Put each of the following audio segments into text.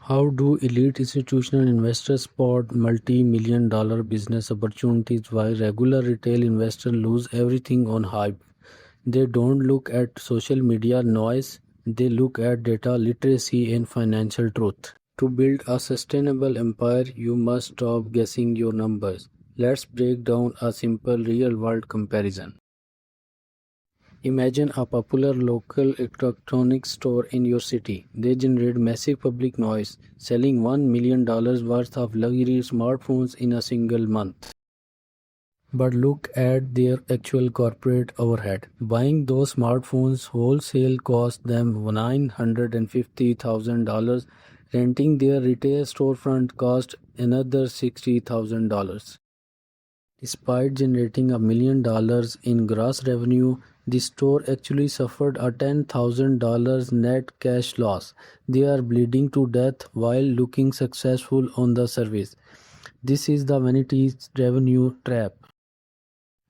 How do elite institutional investors spot multi-million dollar business opportunities while regular retail investors lose everything on hype? They don't look at social media noise, they look at data literacy and financial truth. To build a sustainable empire, you must stop guessing your numbers. Let's break down a simple real world comparison. Imagine a popular local electronics store in your city. They generate massive public noise, selling $1 million worth of luxury smartphones in a single month. But look at their actual corporate overhead. Buying those smartphones wholesale cost them $950,000. Renting their retail storefront cost another $60,000. Despite generating $1 million in gross revenue, the store actually suffered a $10,000 net cash loss. They are bleeding to death while looking successful on the surface. This is the vanity revenue trap.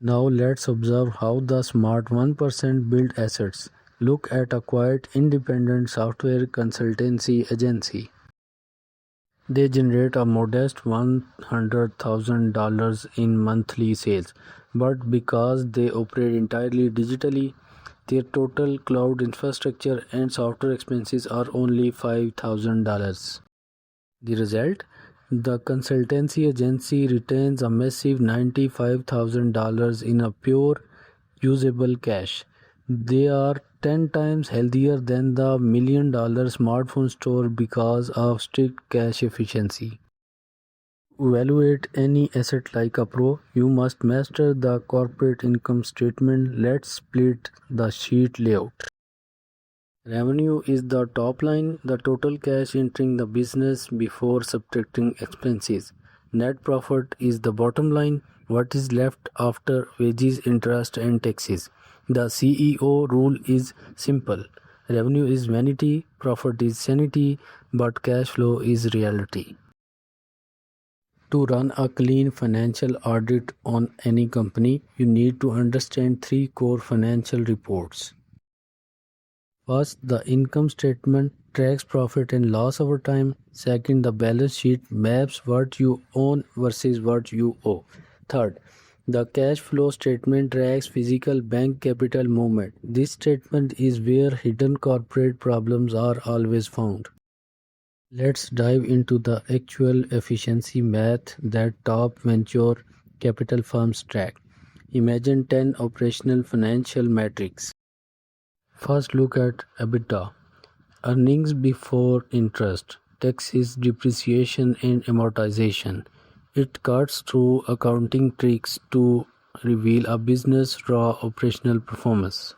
Now let's observe how the smart 1% build assets. Look at a quiet independent software consultancy agency. They generate a modest $100,000 in monthly sales, but because they operate entirely digitally, their total cloud infrastructure and software expenses are only $5,000. The result? The consultancy agency retains a massive $95,000 in a pure, usable cash. They are 10 times healthier than the $1 million smartphone store because of strict cash efficiency. To evaluate any asset like a pro, you must master the corporate income statement. Let's split the sheet layout. Revenue is the top line, the total cash entering the business before subtracting expenses. Net profit is the bottom line, what is left after wages, interest, and taxes. The CEO rule is simple. Revenue is vanity, profit is sanity, but cash flow is reality. To run a clean financial audit on any company, you need to understand three core financial reports. First, the income statement tracks profit and loss over time. Second, the balance sheet maps what you own versus what you owe. Third, the cash flow statement tracks physical bank capital movement. This statement is where hidden corporate problems are always found. Let's dive into the actual efficiency math that top venture capital firms track. Imagine 10 operational financial metrics. First, look at EBITDA, earnings before interest, taxes, depreciation, and amortization. It cuts through accounting tricks to reveal a business' raw operational performance.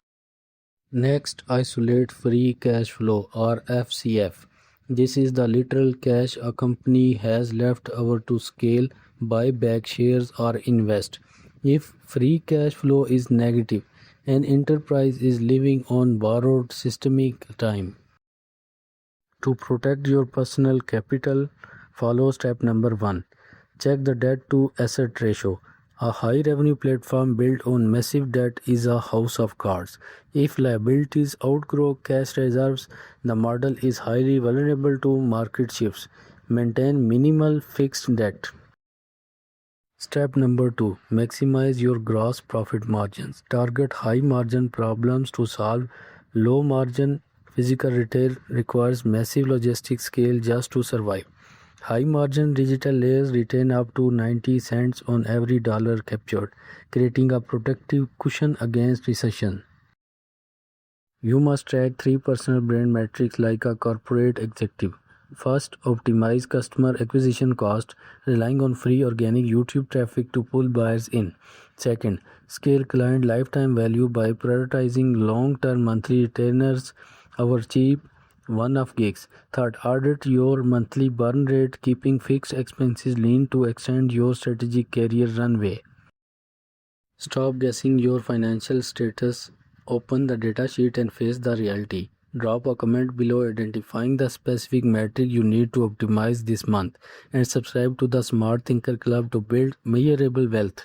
Next, isolate free cash flow or FCF. This is the literal cash a company has left over to scale, buy back shares, or invest. If free cash flow is negative, an enterprise is living on borrowed systemic time. To protect your personal capital, follow step number 1. Check the debt to asset ratio. A high revenue platform built on massive debt is a house of cards. If liabilities outgrow cash reserves, the model is highly vulnerable to market shifts. Maintain minimal fixed debt. Step number 2. Maximize your gross profit margins. Target high margin problems to solve low margin. Physical retail requires massive logistics scale just to survive. High margin digital layers retain up to 90 cents on every dollar captured, creating a protective cushion against recession. You must track 3 personal brand metrics like a corporate executive. First, optimize customer acquisition cost, relying on free organic YouTube traffic to pull buyers in. Second, scale client lifetime value by prioritizing long-term monthly retainers over cheap one-off gigs. Third, audit your monthly burn rate, keeping fixed expenses lean to extend your strategic career runway. Stop guessing your financial status. Open the datasheet and face the reality. Drop a comment below identifying the specific metric you need to optimize this month, and subscribe to the Smart Thinker Club to build measurable wealth.